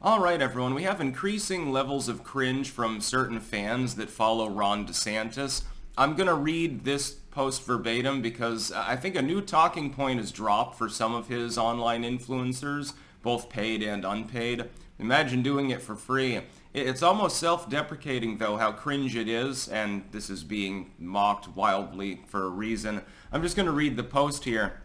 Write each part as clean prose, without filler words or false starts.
Alright everyone, we have increasing levels of cringe from certain fans that follow Ron DeSantis. I'm gonna read this post verbatim because I think a new talking point has dropped for some of his online influencers, both paid and unpaid. Imagine doing it for free. It's almost self-deprecating though how cringe it is, and this is being mocked wildly for a reason. I'm just gonna read the post here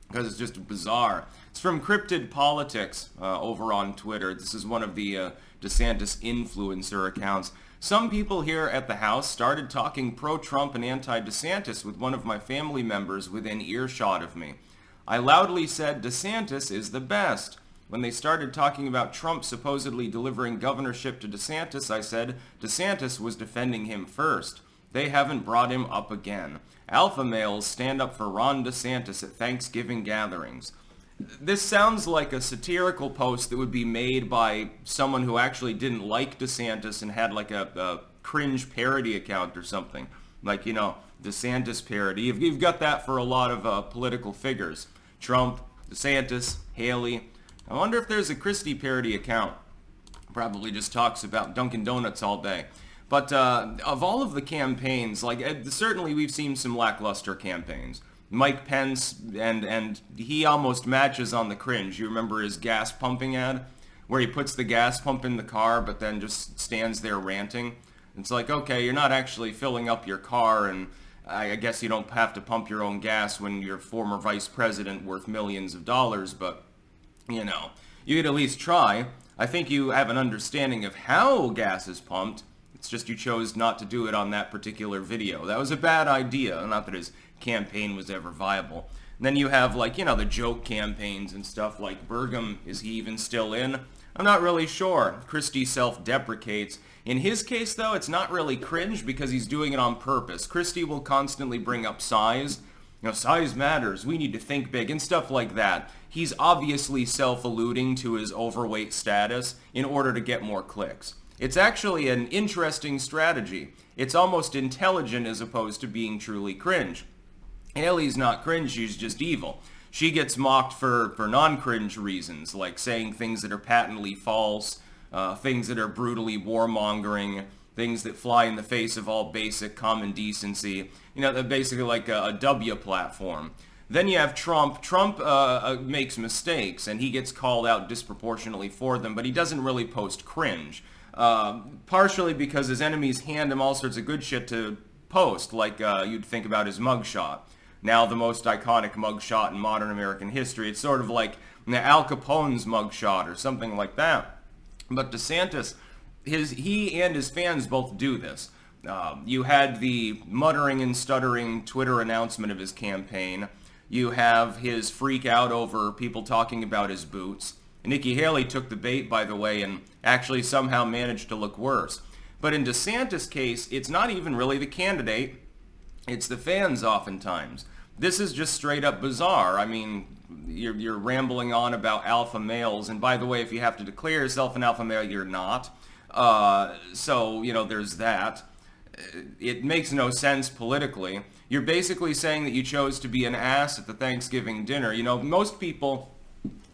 because it's just bizarre. It's from Cryptid Politics over on Twitter. This is one of the DeSantis influencer accounts. Some people here at the house started talking pro-Trump and anti-DeSantis with one of my family members within earshot of me. I loudly said DeSantis is the best. When they started talking about Trump supposedly delivering governorship to DeSantis, I said DeSantis was defending him first. They haven't brought him up again. Alpha males stand up for Ron DeSantis at Thanksgiving gatherings. This sounds like a satirical post that would be made by someone who actually didn't like DeSantis and had like a cringe parody account or something. Like, you know, DeSantis parody. You've got that for a lot of political figures. Trump, DeSantis, Haley. I wonder if there's a Christie parody account. Probably just talks about Dunkin' Donuts all day. But of all of the campaigns, like certainly we've seen some lackluster campaigns. Mike Pence, and he almost matches on the cringe. You remember his gas pumping ad? Where he puts the gas pump in the car, but then just stands there ranting. It's like, okay, you're not actually filling up your car, and I guess you don't have to pump your own gas when you're former vice president worth millions of dollars, but, you know, you could at least try. I think you have an understanding of how gas is pumped. It's just you chose not to do it on that particular video. That was a bad idea. Not that his campaign was ever viable. And then you have, like, you know, the joke campaigns and stuff like Burgum. Is he even still in? I'm not really sure. Christie self-deprecates. In his case, though, it's not really cringe because he's doing it on purpose. Christie will constantly bring up size. You know, size matters. We need to think big and stuff like that. He's obviously self-alluding to his overweight status in order to get more clicks. It's actually an interesting strategy. It's almost intelligent as opposed to being truly cringe. Haley's not cringe, she's just evil. She gets mocked for non-cringe reasons, like saying things that are patently false, things that are brutally warmongering, things that fly in the face of all basic common decency. You know, basically like a W platform. Then you have Trump. Trump makes mistakes, and he gets called out disproportionately for them, but he doesn't really post cringe. Partially because his enemies hand him all sorts of good shit to post, like you'd think about his mugshot. Now the most iconic mugshot in modern American history. It's sort of like Al Capone's mugshot or something like that. But DeSantis, he and his fans both do this. You had the muttering and stuttering Twitter announcement of his campaign. You have his freak out over people talking about his boots. Nikki Haley took the bait, by the way, and actually somehow managed to look worse. But in DeSantis' case, it's not even really the candidate. It's the fans oftentimes. This is just straight up bizarre. I mean, you're rambling on about alpha males, and by the way, if you have to declare yourself an alpha male, you're not. So, you know, there's that. It makes no sense politically. You're basically saying that you chose to be an ass at the Thanksgiving dinner. You know, most people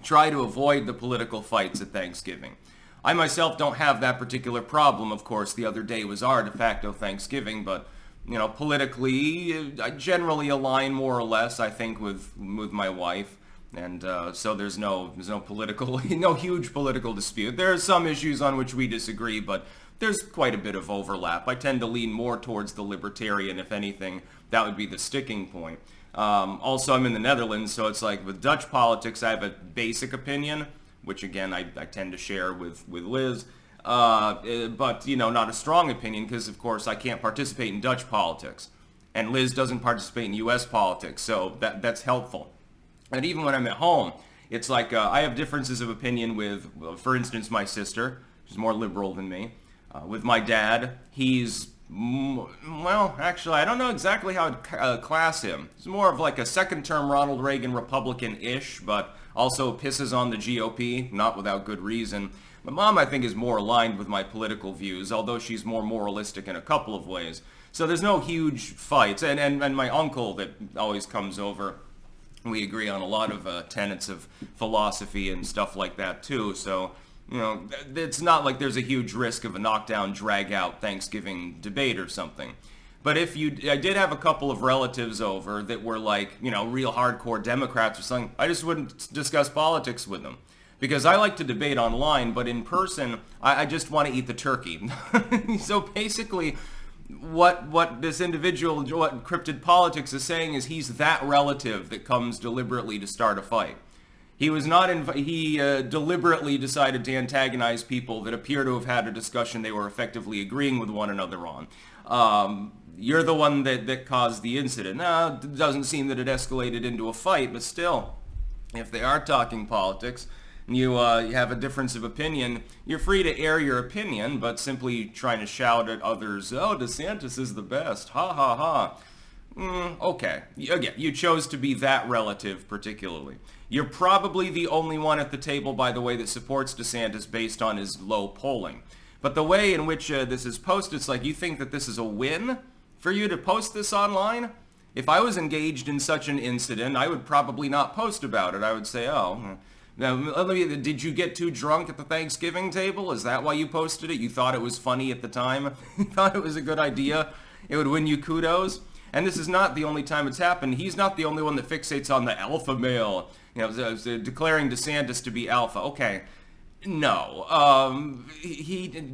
try to avoid the political fights at Thanksgiving. I myself don't have that particular problem, of course. The other day was our de facto Thanksgiving, but, you know, politically, I generally align more or less, I think, with my wife. And so there's no political, no huge political dispute. There are some issues on which we disagree, but there's quite a bit of overlap. I tend to lean more towards the libertarian, if anything. That would be the sticking point. Also, I'm in the Netherlands, so it's like with Dutch politics, I have a basic opinion, which again, I tend to share with Liz, but, you know, not a strong opinion because, of course, I can't participate in Dutch politics, and Liz doesn't participate in U.S. politics, so that's helpful. And even when I'm at home, it's like I have differences of opinion with, for instance, my sister, who's more liberal than me. With my dad, he's, well, actually, I don't know exactly how I'd class him. He's more of like a second-term Ronald Reagan Republican-ish, but also pisses on the GOP, not without good reason. My mom, I think, is more aligned with my political views, although she's more moralistic in a couple of ways. So there's no huge fights. And my uncle that always comes over, we agree on a lot of tenets of philosophy and stuff like that, too. So It's not like there's a huge risk of a knockdown, drag-out Thanksgiving debate or something. But I did have a couple of relatives over that were like, real hardcore Democrats or something. I just wouldn't discuss politics with them. Because I like to debate online, but in person, I just want to eat the turkey. So basically, what this individual, what Cryptid Politics is saying is he's that relative that comes deliberately to start a fight. He was not he deliberately decided to antagonize people that appear to have had a discussion they were effectively agreeing with one another on. You're the one that caused the incident. Now, it doesn't seem that it escalated into a fight, but still, if they are talking politics, and you have a difference of opinion, you're free to air your opinion, but simply trying to shout at others, oh, DeSantis is the best, ha ha ha. Okay, again, you chose to be that relative particularly. You're probably the only one at the table, by the way, that supports DeSantis based on his low polling. But the way in which this is posted, it's like you think that this is a win for you to post this online? If I was engaged in such an incident, I would probably not post about it. I would say, oh, now, did you get too drunk at the Thanksgiving table? Is that why you posted it? You thought it was funny at the time? You thought it was a good idea? It would win you kudos? And this is not the only time it's happened. He's not the only one that fixates on the alpha male, declaring DeSantis to be alpha. Okay, no.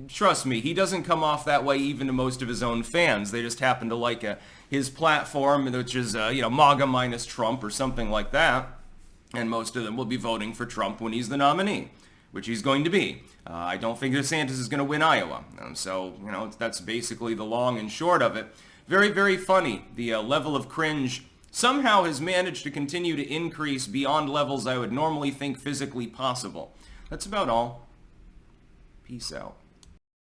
Trust me, he doesn't come off that way even to most of his own fans. They just happen to like his platform, which is, MAGA minus Trump or something like that. And most of them will be voting for Trump when he's the nominee, which he's going to be. I don't think DeSantis is going to win Iowa. So, that's basically the long and short of it. Very, very funny. The level of cringe somehow has managed to continue to increase beyond levels I would normally think physically possible. That's about all. Peace out.